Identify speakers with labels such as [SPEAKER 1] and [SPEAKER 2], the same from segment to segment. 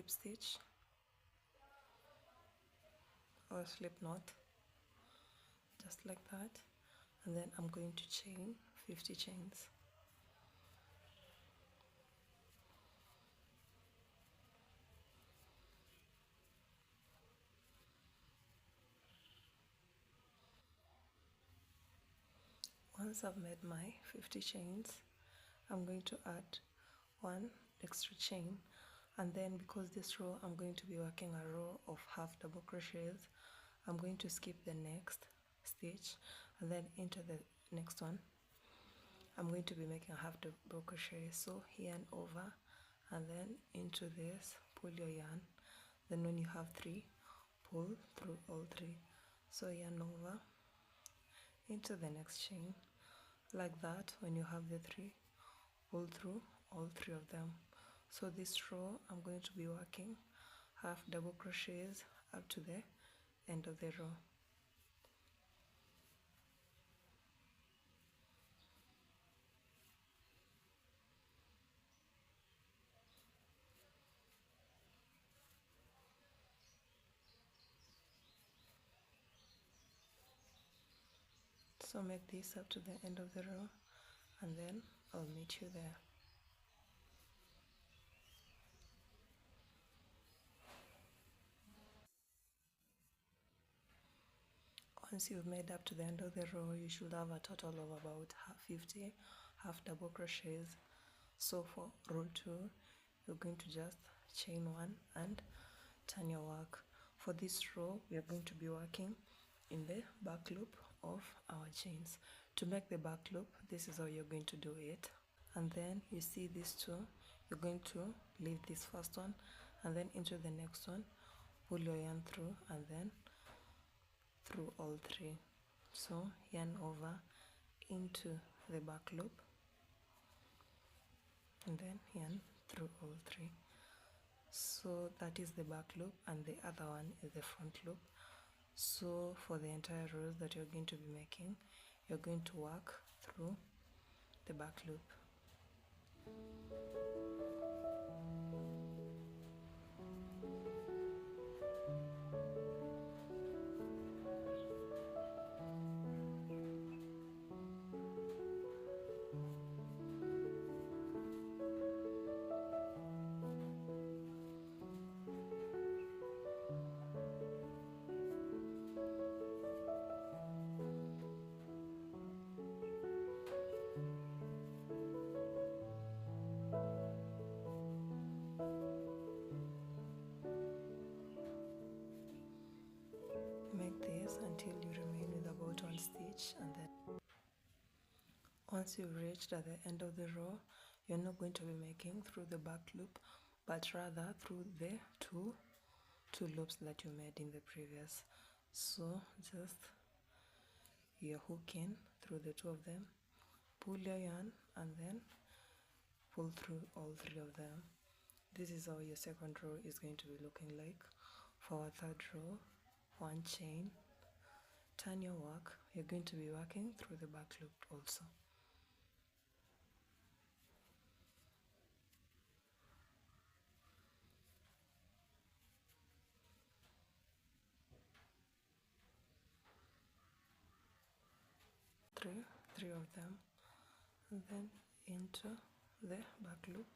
[SPEAKER 1] slip stitch or slip knot, just like that, and then I'm going to chain 50 chains. Once I've made my 50 chains, I'm going to add one extra chain, and then because this row I'm going to be working a row of half double crochets, I'm going to skip the next stitch, and then into the next one I'm going to be making a half double crochet. So yarn over and then into this, pull your yarn, then when you have 3, pull through all 3. So yarn over into the next chain, like that. When you have the 3, pull through all 3 of them. So this row I'm going to be working half double crochets up to the end of the row. So make this up to the end of the row, and then I'll meet you there. Once you've made up to the end of the row, you should have a total of about 50 half double crochets. So for row 2, you're going to just chain 1 and turn your work. For this row, we are going to be working in the back loop of our chains. To make the back loop, this is how you're going to do it. And then you see these 2, you're going to leave this first one and then into the next one, pull your yarn through and then through all 3. So yarn over into the back loop and then yarn through all 3. So that is the back loop, and the other one is the front loop. So for the entire rows that you're going to be making, you're going to work through the back loop. Make this until you remain with about 1 stitch, and then once you've reached at the end of the row, you're not going to be making through the back loop, but rather through the two loops that you made in the previous. So just you're hooking through the 2 of them, pull your yarn and then pull through all 3 of them. This is how your second row is going to be looking like. For our third row, 1 chain, turn your work, you're going to be working through the back loop also. Three of them, and then into the back loop.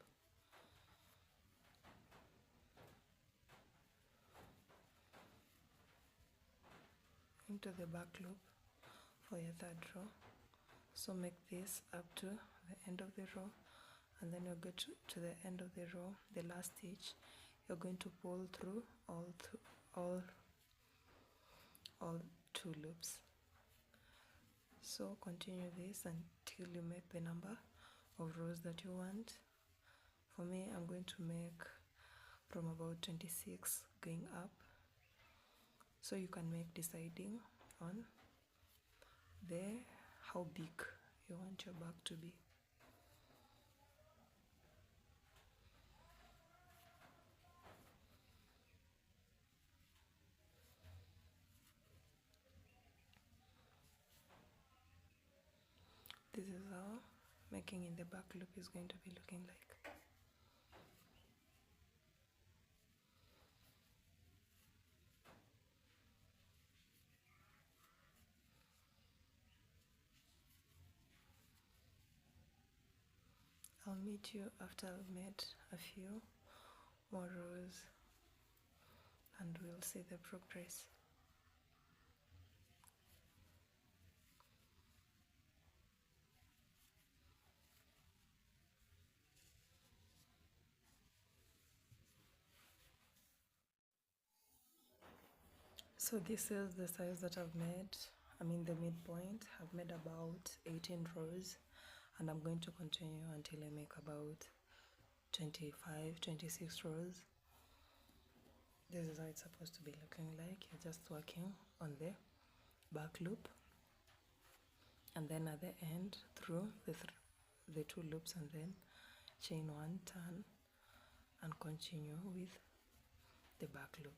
[SPEAKER 1] Into the back loop for your third row. So make this up to the end of the row, and then you'll get to the end of the row, the last stitch. You're going to pull through all 2 loops. So continue this until you make the number of rows that you want. For me, I'm going to make from about 26 going up. So you can make deciding on how big you want your bag to be. This is how making in the back loop is going to be looking like. I'll meet you after I've made a few more rows and we'll see the progress. So this is the size that I've made. I mean the midpoint. I've made about 18 rows and I'm going to continue until I make about 25, 26 rows. This is how it's supposed to be looking like. You're just working on the back loop and then at the end through the two loops and then chain one, turn and continue with the back loop.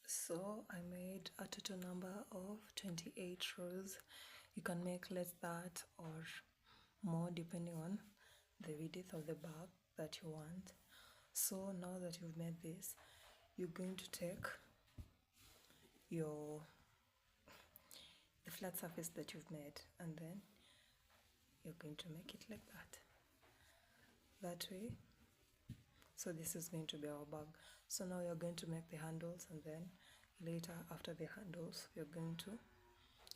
[SPEAKER 1] So I made a total number of 28 rows. You can make less that or more depending on the width of the bag that you want. So now that you've made this, you're going to take the flat surface that you've made and then you're going to make it like that way. So this is going to be our bag. So now you're going to make the handles and then later after the handles you're going to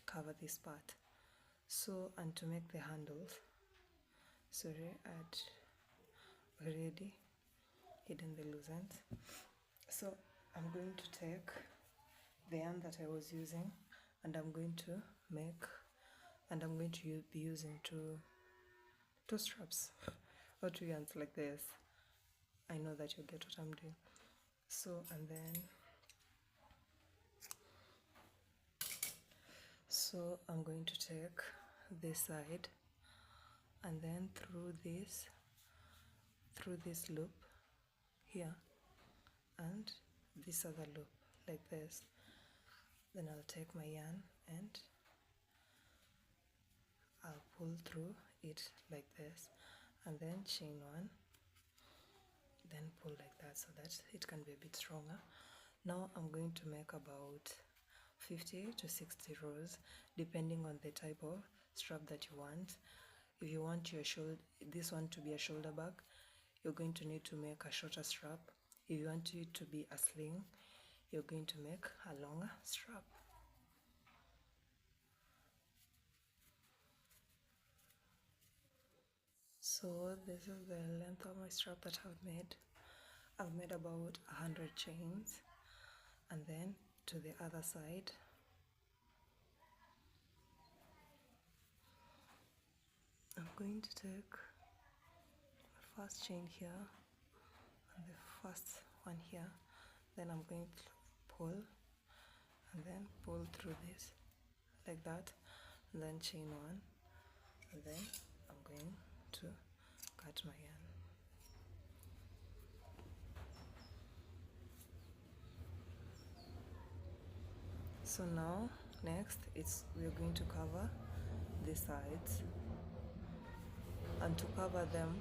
[SPEAKER 1] cover this part. So and to make the handles, sorry, I'd already hidden the loose ends. So I'm going to take the yarn that I was using and I'm going to be using two straps or two yarns like this. I know that you get what I'm doing. So and then I'm going to take this side and then through this loop here and this other loop like this. Then I'll take my yarn and I'll pull through it like this and then chain one, then pull like that so that it can be a bit stronger. Now I'm going to make about 50 to 60 rows depending on the type of strap that you want. If you want this one to be a shoulder bag, you're going to need to make a shorter strap. If you want it to be a sling, you're going to make a longer strap. So this is the length of my strap that I've made. I've made about 100 chains and then to the other side I'm going to take the first chain here and the first one here, then I'm going to pull and then pull through this like that and then chain one and then I'm going to cut my yarn. So now next we're going to cover the sides, and to cover them,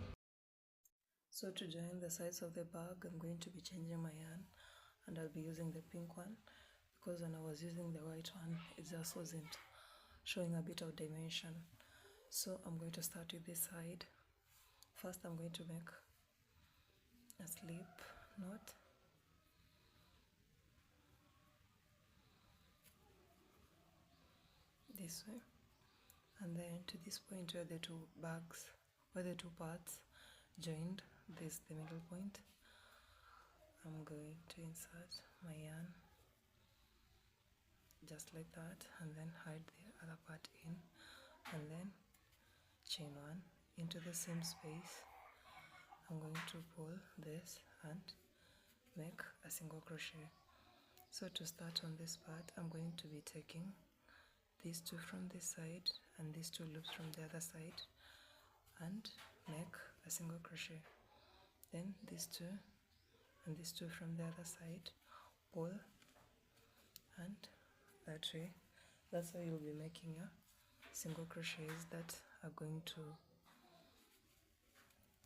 [SPEAKER 1] So to join the sides of the bag, I'm going to be changing my yarn, and I'll be using the pink one because when I was using the white one, it just wasn't showing a bit of dimension. So I'm going to start with this side. First, I'm going to make a slip knot. This way, and then to this point where the two bags, where the two parts joined, this the middle point, I'm going to insert my yarn just like that, and then hide the other part in, and then chain one into the same space. I'm going to pull this and make a single crochet. So to start on this part, I'm going to be taking these two from this side and these two loops from the other side and make a single crochet. Then these two and these two from the other side, pull, and that way, that's how you'll be making your single crochets that are going to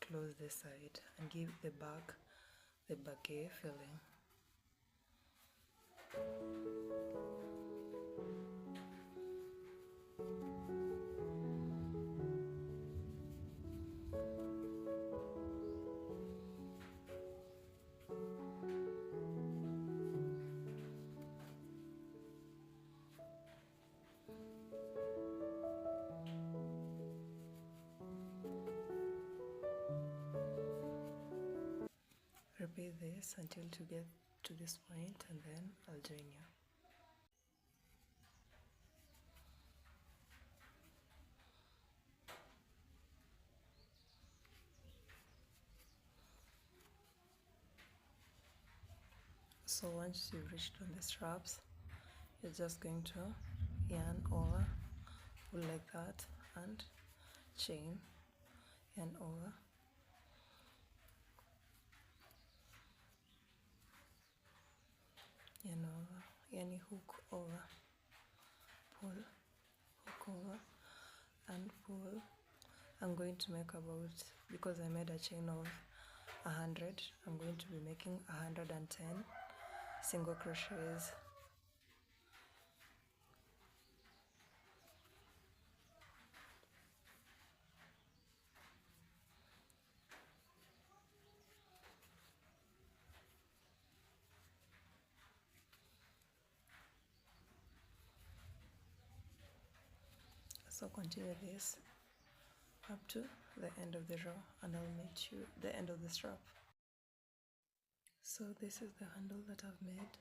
[SPEAKER 1] close the side and give the bag the baguette filling. Repeat this until you get to this point, and then I'll join you. So once you've reached on the straps, you're just going to yarn over, pull like that, and chain, yarn over, yarn over, yarn hook over, pull, hook over, and pull. I'm going to make about, because I made a chain of 100, I'm going to be making 110 single crochets. So continue this up to the end of the row, and I'll meet you the end of the strap. So this is the handle that I've made.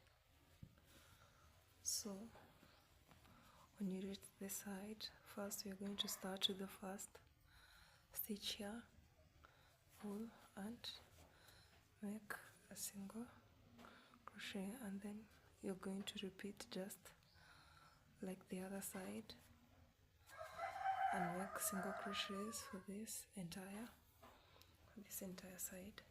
[SPEAKER 1] So when you reach this side, first we're going to start with the first stitch here, pull and make a single crochet, and then you're going to repeat just like the other side and make single crochets for this entire side.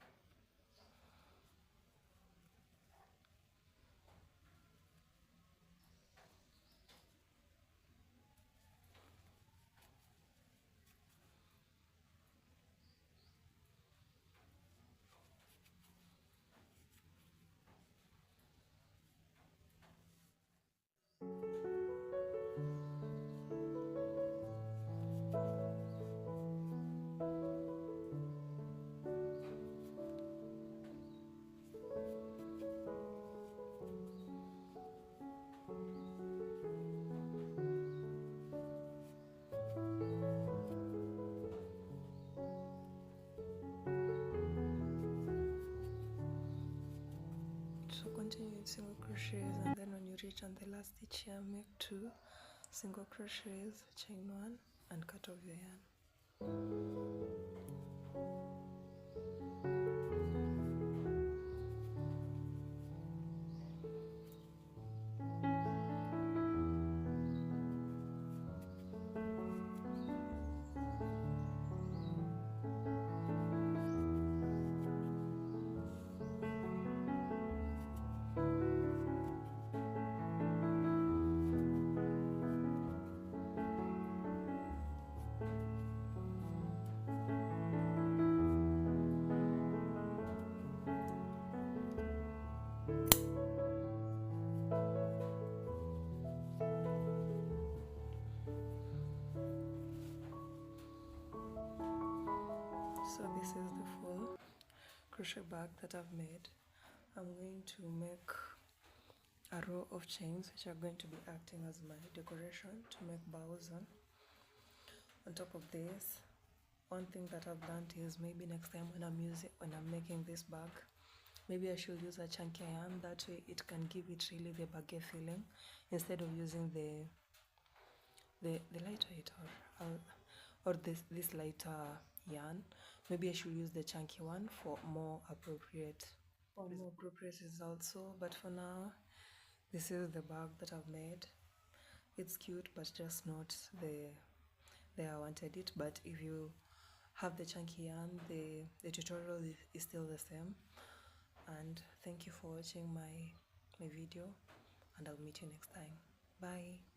[SPEAKER 1] So continue with single crochets, and then when you reach on the last stitch here, make 2 single crochets, chain 1 and cut off your yarn. crochet bag that I've made, I'm going to make a row of chains which are going to be acting as my decoration to make bows on. On top of this, one thing that I've learned is maybe next time when I'm making this bag, maybe I should use a chunky yarn. That way it can give it really the baguette feeling instead of using the lightweight or this lighter yarn. Maybe I should use the chunky one for more appropriate results. But for now, this is the bag that I've made. It's cute, but just not the way I wanted it. But if you have the chunky yarn, the tutorial is still the same. And thank you for watching my video, and I'll meet you next time. Bye.